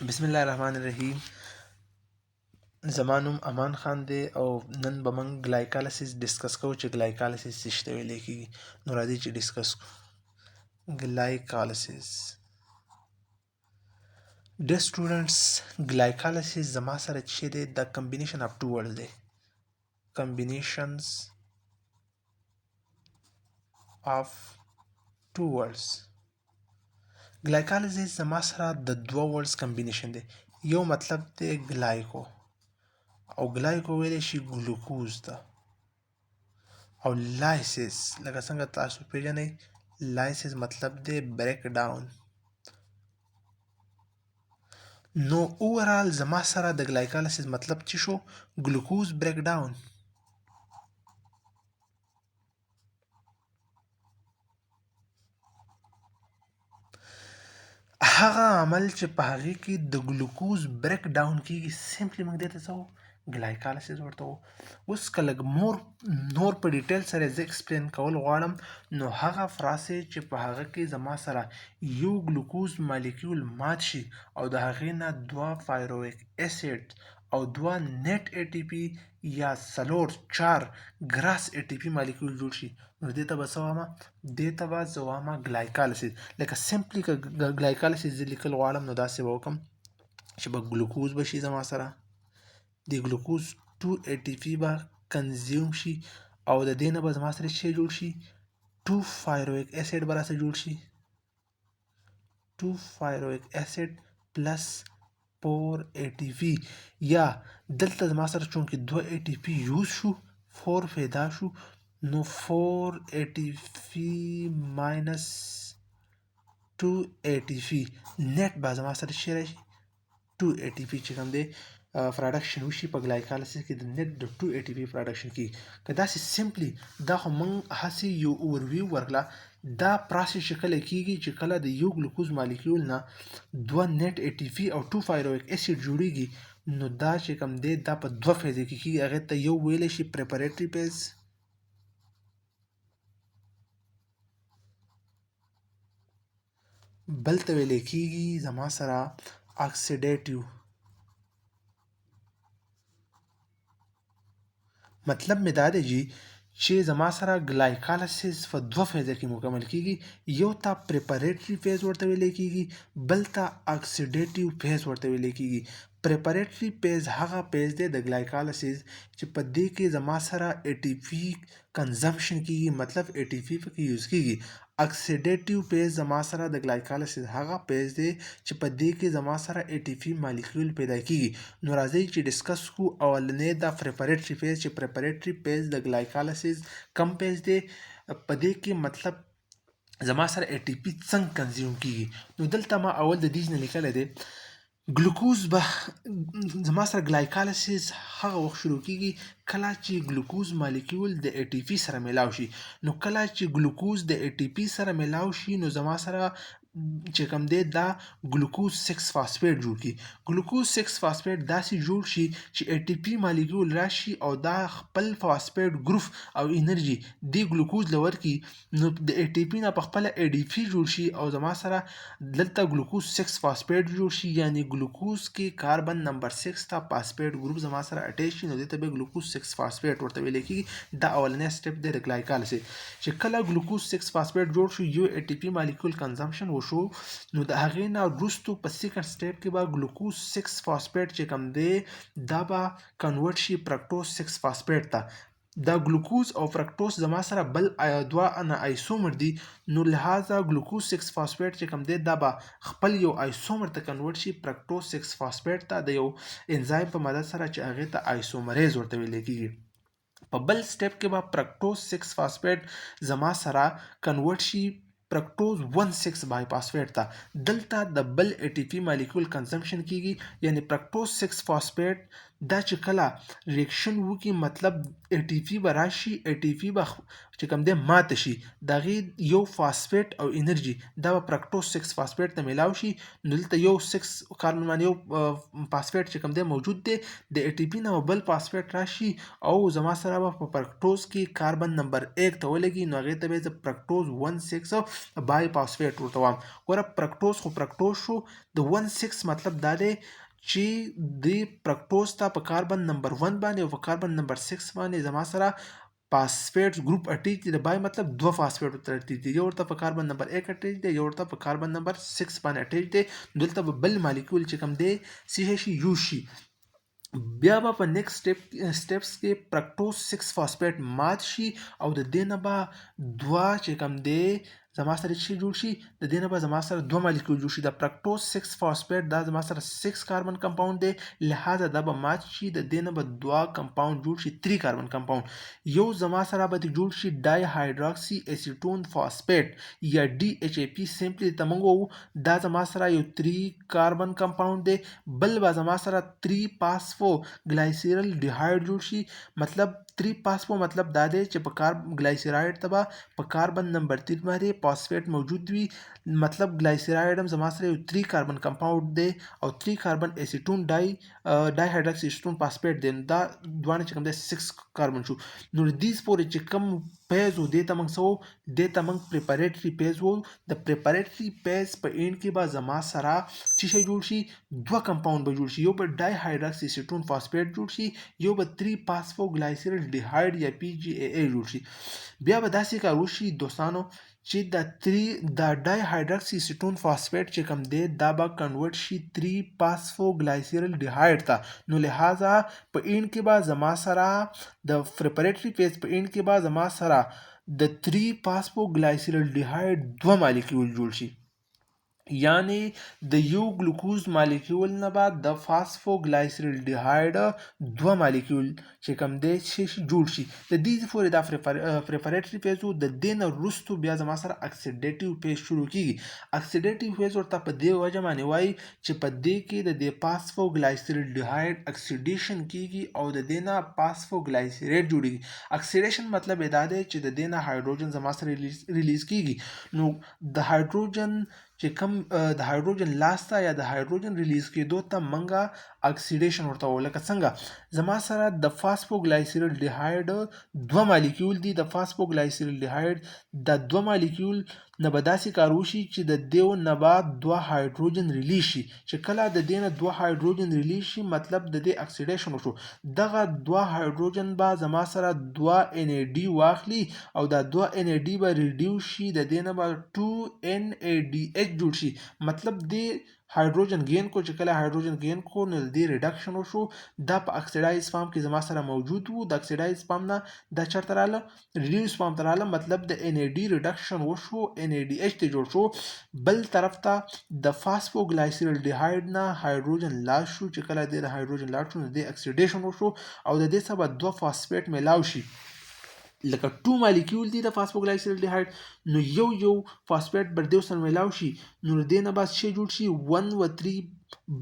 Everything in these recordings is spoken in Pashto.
बिस्मिल्लाहिर्रहमानिर्रहीम। زما نوم امان خان دی او نن به موږ ګلایکالیسیس ډسکس کوو چې ګلایکالیسیس څه شی ته ویل کېږي. نو راځئ چې ډسکس کړو. ګلایکالیسیس ډیر سټوډنټس ګلایکالیسیس زما سره چې دی د کمبینیشن اف ټو ورډز دی. کمبینیشنز اف ټو ورډز. ګلایکالیسیس زما سره د دوه ورډز کمبینیشن دی. یو مطلب دی ګلایکو او ګلایکو ویلی شي ګلوکوز ته، او لایسیس لکه څنګه تاسو پیژنئ لایسیس مطلب دی بریک ډاون. نو اوورال زما سره د ګلایکالیسیس مطلب څه شو؟ ګلوکوز بریک ډاون. هغه عمل چې په هغې کې د ګلوکوز بریک ډاون کېږي سمپلی موږ دې ته څه ګلایکالیسیس ورته وو. اوس که لږ نور په ډیټیل سره زه ایکسپلین کول غواړم نو هغه پروسې چې په هغه کې زما سره یو ګلوکوز مالیکول مات شي او د هغې نه دوه فایرویک اسید او دوه نیټ ای ټي پي یا چار ګراس ای ټي پي مالیکول جوړ شي نو دې ته به څه وامه؟ دې ته به زه وامه ګلایکالیسیس. لکه سمپلی که ګلایکالیسیس زه لیکل غواړم نو داسې به وکړم چې به ګلوکوز به شي زما سره، د ګلوکوز 2 ای ټي پي به کنزیوم شي او د دې نه به زما سره څه جوړ شي؟ 2 فایرویک اسید به راسره جوړ شي. 2 فایرویک اسید پلس 4 ای ټي پي، یا دلته زما سره چونکې 2 ای ټي پي یوز شو 4 پیدا شو نو 4 ای ټي پي ماینس 2 ای ټي پي نیټ به زما سره څه راشي؟ 2 ای ټي پي چې کوم دی پروډکشن وشي په ګلایکالیسیس کې د نیټ د 2 ای ټي پي پروډکشن کېږي. که داسې سمپلی دا خو موږ هسې یو اوورویو ورکړه. دا پروسس چې کله کېږي چې کله د یو ګلوکوز مالیکول نه 2 نیټ ای ټي پي او 2 فایرویک اسید جوړیږي نو دا چې کوم دی دا په دوه فیزې کې کېږي. هغې ته یو ویلی شي پریپریټري فیز، بل ته ویلی کېږي زما سره اکسیډیټیو. مطلب مې دا دی چې زما سره ګلایکالیسیس په دوه فیزه کې مکمل کېږي. یو ته پریپریټري فیز ورته ویلی کېږي، بل ته اکسیډیټیو فیز ورته ویلی کېږي. پریپریټري فیز هغه فیز دی د ګلایکالیسیس چې په دې کې زما سره ای ټي پي کنزمپشن کېږي، مطلب ای ټي پي پکې یوز کېږي. اکسیډیټیو فیز زما سره د ګلایکالیسیس هغه فیز دی چې په دې کې زما سره ای ټي پي مالیکول پیدا کېږي. نو راځئ چې ډسکس کړو اولنی دا پریپریټري فیز چې پریپریټري فیز د ګلایکالیسیس کم فیز دی. په دې کې مطلب زما سره ای ټي پي څنګه کنزیوم کېږي. نو دلته ما اول د دې نه لیکلی دی ګلوکوز به زما سره ګلایکالیسیس هغه وخت شروع کېږي کله چې ګلوکوز مالیکول د ای ټي پي سره میلاو شي. نو کله چې ګلوکوز د ای ټي پي سره میلاو شي نو زما سره چې کوم دی دا ګلوکوز 6 فاسفیټ جوړ کړي. ګلوکوز 6 فاسفیټ داسې جوړ شي چې ای ټي پي مالیکول راشي او دا خپل فاسفیټ ګروپ او انرژي دی ګلوکوز له ورکړي نو د ای ټي پي نه په خپله ای ډي پي جوړ شي او زما سره دلته ګلوکوز 6 فاسفیټ جوړ شي. یعنی ګلوکوز کې کاربن نمبر 6 ته فاسفیټ ګروپ زما سره اټیچ شي نو دې ته به ګلوکوز 6 فاسفیټ ورته ویل کېږي. دا اولنی سټپ دی د ګلایکالیسیس چې کله ګلوکوز 6 فاسفیټ جوړ شو یو ای ټي پي مالیکول کنزمپشن وشو نو د هغې نه وروستو په سیکنډ سټیپ کې به ګلوکوز 6 فاسفیټ چې کوم دی دا به کنورټ شي فرکټوز 6 فاسفیټ ته. دا ګلوکوز او فرکټوز زما سره بل دوه آیسومر دي نو لہذا ګلوکوز 6 فاسفیټ چې کوم دی دا به خپل یو آیسومر ته کنورټ شي فرکټوز 6 فاسفیټ ته د یو انزایم په مدد سره چې هغې ته آیسومریز ورته ویل کېږي. په بل سټیپ کې به فرکټوز 6 فاسفیټ زما سره کنورټ شي فرکټوز 1,6 بای فاسفیټ ته. دلته د بل ای ټي پي مالیکول کنزمپشن کېږي یعنی فرکټوز 6 فاسفیټ دا چې کله ریاکشن وکړي مطلب ATP به راشي، ATP به چې کوم دی ماته شي، د هغې یو فاسفیټ او انرژي دا به فرکټوز 6 فاسفیټ ته میلاو شي. نو دلته یو 6 کاربن باندې یو فاسفیټ چې کوم دی موجود دی، د ATP نه به بل فاسفیټ راشي او زما سره به په فرکټوز کې کاربن نمبر 1 ته ولګي، نو هغې ته به یې زه فرکټوز 1,6 بای فاسفیټ ورته وایم. ګوره فرکټوز خو فرکټوز شو، د 1,6 مطلب دا دی چې د فرکټوز ته په کاربن نمبر 1 باندې او په کاربن نمبر 6 باندې زما سره فاسفیټ ګروپ اټیچ دی. د بای مطلب دوه فاسفیټ ورته اټیچ دی، یو ورته په کاربن نمبر 1 اټیچ دی، یو ورته په کاربن نمبر 6 باندې اټیچ دی. دلته به بل مالیکول چې کوم دی سی شي یوز شي. بیا به په نیکسټ سټیپس کې فرکټوز 6 فاسفیټ مات شي او د دې نه به دوه چې کوم دی زما سره چې جوړ شي، د دې نه به زما سره دوه مالیکول جوړ شي. د فرکټوز 6 فاسفیټ دا زما سره 6 کاربن کمپاوند دی، لہذا دا به مات شي، د دې نه به دوه کمپاوند جوړ شي 3 کاربن کمپاوند. یو زما سره به جوړ شي ډای هایدراکسی اسیټون فاسفیټ یا DHAP سمپلی ته موږ وایو، دا زما سره یو 3 کاربن کمپاوند دی. بل به زما سره 3 فاسفو ګلایسیرل ډیهایډ جوړ شي. مطلب 3 فاسفو مطلب دا دی چې په ګلایسیرایډ ته به په کاربن نمبر 3 باندې فاسفیټ موجود وي. مطلب ګلایسیرایډ هم زما سره یو 3 کاربن کمپاوند دی او 3 کاربن اسیټون ډای هایدراکسی اسیټون فاسفیټ دی. دا دوانه چې کوم دی 6 کاربن شو. نو د دې پورې چې کوم پیز و دې ته موږ څه وو، دې ته موږ پریپاریټري پیز وو. د پریپاریټري پیز په اینډ کې به زما سره څه شی جوړ شي، دوه کمپاوند به جوړ شي. یو به ډای هایدراکسی اسیټون فاسفیټ جوړ شي، یو به 3 فاسفو ګلایسیرل ډیهایډ یا PGAA جوړ شي. بیا به داسې کار وشي دوستانو چې د ډای هایدراکسی اسیټون فاسفیټ چې کوم دی دا به کنورټ شي 3 فاسفو ګلایسیرل ډیهایډ ته. نو لہذا په اینډ کې به زما سره د پریپاریټري پیز په اینډ کې به زما سره د 3 فاسفو ګلایسیرل ډیهایډ دوه مالیکول جوړ شي. یعنی د یو ګلوکوز مالیکول نه به د فاسفو ګلایسیرل ډیهایډ دوه مالیکول چې کوم دی جوړ شي. د دې پورې دا پریپاریټري پیز و. د دې نه وروستو بیا زما سره اکسیډیټیو پیز شروع کیږي. اکسیډیټیو پیز ورته په دې وجه باندې وایي چې په دې کې د دې فاسفو ګلایسیرل ډیهایډ اکسیډیشن کیږي او د دې نه فاسفو ګلایسیریټ جوړیږي. اکسیډیشن مطلب دا دی چې د دې نه هایدروجن زما سره ریلیز کیږي. نو د هایدروجن چې کوم د هایدروجن لاسته یا د هایدروجن ریلیز کېدو ته منګه اکسیډیشن ورته وایو. لکه څنګه زما سره د فاسفو ګلایسیرل ډیهایډ دوه مالیکول دي. د فاسفو ګلایسیرل ډیهایډ د دوه مالیکول نه به داسې کار وشي چې د دیو نه به دوه هایدروجن ریلیز شي. چې کله د دې نه دوه هایدروجن ریلیز شي مطلب د دې اکسیډیشن وشو. دغه دوه هایدروجن به زما سره دوه NAD واخلي او دا دوه NAD به ریډیوس شي، د دې نه به 2NADH جوړ شي. مطلب دې هایدروجن گین کو، چې کله هایدروجن گین کو نو د دې ریډکشن وشو. دا په اکسیډایز فارم کې زما سره موجود وو. د اکسیډایز فارم نه دا چېرته راغله، ریډیوس فارم ته راغله. مطلب د NAD ریډکشن وشو، NADH ته جوړ شو. بل طرف ته د فاسفو ګلایسیرل ډیهایډ نه هایدروجن لاس شو. چې کله د هایدروجن لاس شو نو د اکسیډیشن وشو او د دې څخه به دوه فاسفیټ میلاو شي. لکه 2 مالیکول دي د فاسفو ګلایسیرل ډیهایډ، نو یو فاسفیټ بر دیو سره میلاو شي. نو د دې نه بعد شی جوړ شي 1 و 3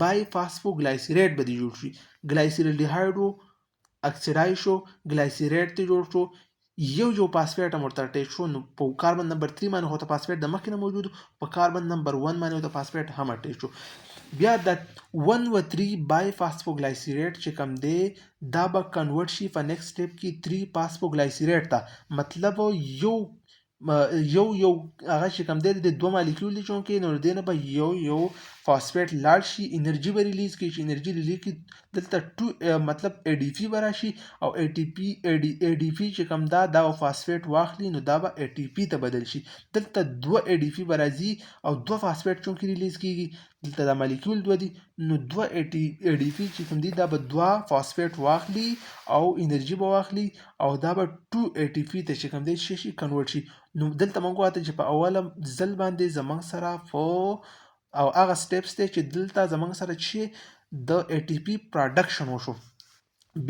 بای فاسفو ګلایسیریټ به جوړ شي. ګلایسیرل ډیهایډ اکسیډایز شو، ګلایسیریټ ته جوړ شو، یو فاسفیټ هم ورته اټیچ شو. نو په کاربن نمبر 3 باندې خو ته فاسفیټ د مخکې نه موجود، په کاربن نمبر 1 باندې ته فاسفیټ هم اټیچ شو. بیا د 1 و 3 بای فاسفو ګلایسیریټ چې کوم دی دا به کنورټ شي په نیکسټ سټیپ کې 3 فاسفو ګلایسیریټ ته. مطلب یو هغه چې کوم دی د دوه مالیکول دي چونکې، نو د دې نه به یو فاسفیټ لاړ شي، انرژي به ریلیز کړي. چې انرژي ریلیز کړي دلته 2 مطلب ADP به راشي او ADP چې کوم دا فاسفیټ واخلي نو دا به ATP ته بدل شي. دلته 2 ADP به راځي او 2 فاسفیټ چونکې ریلیز کیږي، دلته دا مالیکول 2 دي نو 2 ADP چې کوم دي دا به 2 فاسفیټ واخلي او انرژي به واخلي او دا به 2 ATP ته چې کوم دی شي کنورټ شي. نو دلته موږ واته چې په اوله ځل باندې زمونږ سره او هغه سټیپس دی چې دلته زمونږ سره چې د ATP پروډکشن وشو.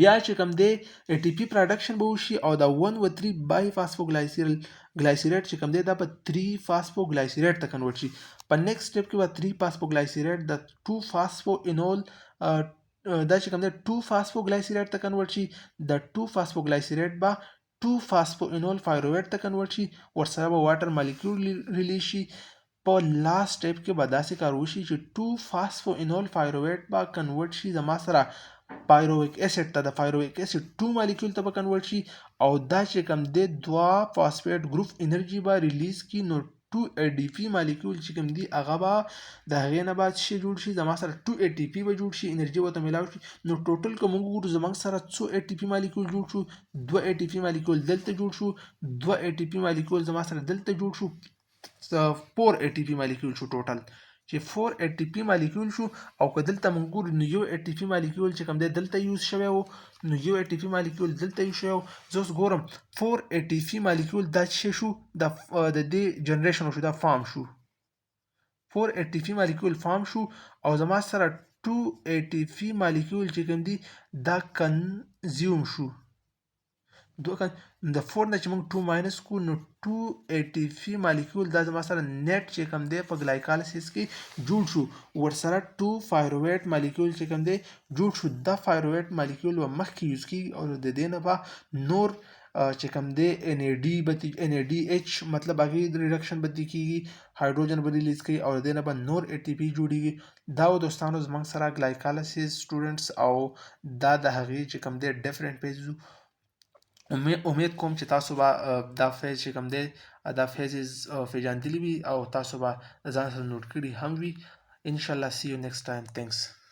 بیا چې کوم دی ATP پروډکشن به وشي او دا 1 و 3 بای فاسفو ګلایسیریټ چې کوم دی دا په 3 فاسفو ګلایسیریټ ته کنورټ شي. په نیکسټ سټیپ کې به 3 فاسفو ګلایسیریټ د 2 فاسفو انول دا چې کوم دی 2 فاسفوګلایسیریټ ته کنورټ شي د 2 فاسفوګلایسیریټ به 2 فاسفوانول پایرویټ ته کنورټ شي ورسره به واټر مالیکول ریلیز شي په لاست سټیپ کې به داسې کار وشي چې 2 فاسفوانول پایرویټ به کنورټ شي زما سره پایرویک اسید ته د پایرویک اسید 2 مالیکول ته به کنورټ شي او دا چې کوم دی 2 فاسفیټ ګروپ انرژي به ریلیز کی نو 2 ADP مالیکول چې کوم دی هغه به د هغې نه بعد شي جوړ شي زما سره 2 ATP به جوړ شي انرژي ورته میلاو شي نو ټوټل که موږ وګورو زموږ سره څو ATP مالیکول جوړ شو 2 ATP مالیکول دلته جوړ شو 2 ATP مالیکول زما سره دلته جوړ شو 4 ATP مالیکول شو ټوټل چې 4 ATP مالیکول شو او که دلته موږ ګورو نو یو ATP مالیکول چې کوم دی دلته یوز شوی و نو یو ATP مالیکول دلته یوز شوی و زه اوس ګورم 4 ATP مالیکول دا څه شو د دې جنریشن وشو دا فارم شو 4 ATP مالیکول فارم شو او زما سره 2 ATP مالیکول چې کوم دی دا کنزیوم شو د 4 نه چې موږ 2 ماینس کو نو 2 ATP مالیکول دا زما سره نیټ چې کوم دی په ګلایکالیسیس کې جوړ شو ورسره 2 پایرویټ مالیکول چې کوم دی جوړ شو دا پایرویټ مالیکول به مخکې یوز کیږي او د دې نه به نور چې کوم دی NADH مطلب هغې ریډکشن به کیږي هایدروجن به ریلیز کوي او د دې نه به نور ATP جوړیږي دا و دوستانو زموږ سره ګلایکالیسیس سټوډنټس او دا د هغې چې کوم دی ډیفرنٹ پیجز امید کوم چې تاسو به دا فیز چې کوم دی دا فیزز پیژندلی وي او تاسو به ځان سره نوٹ کړي هم وي ان شاء الله see you next time thanks